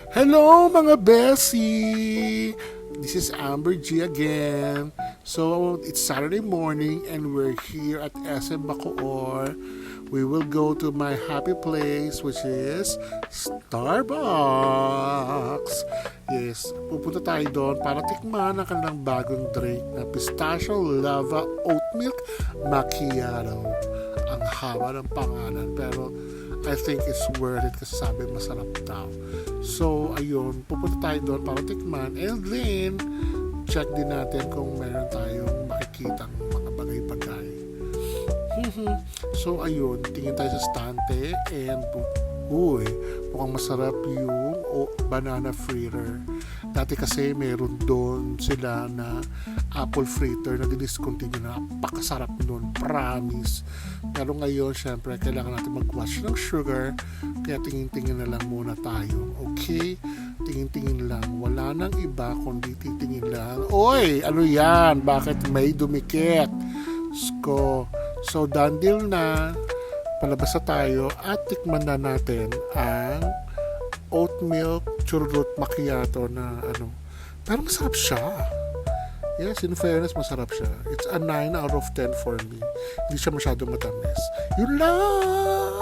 Hello mga Bessie! This is Amber G again. So, it's Saturday morning and we're here at SM Bacoor. We will go to my happy place which is Starbucks. Yes, pupunta tayo doon para tikman ang kanilang bagong drink na pistachio lava oat milk macchiato. Ang haba ng pangalan pero I think it's worth it kasi sabi masarap daw. So, ayun, pupunta tayo doon para tikman and then check din natin kung meron tayong makikitang mga bagay-bagay. So, ayun, tingin tayo sa stante and uy, mukhang masarap yung banana fritter. Dati kasi meron doon sila na apple fritter na diniscontinue na napakasarap nun, promise. Pero ngayon, syempre, kailangan natin mag-watch ng sugar kaya tingin-tingin na lang muna tayo. Okay? Tingin-tingin lang. Wala nang iba kundi titingin lang. Oy! Ano yan? Bakit may dumikit? So, done deal na. Palabas na tayo at tikman na natin ang oat milk churrut macchiato na ano. Pero masarap siya. Yes, in fairness, masarap siya. It's a 9 out of 10 for me. Hindi siya masyadong matamis. Yun lang!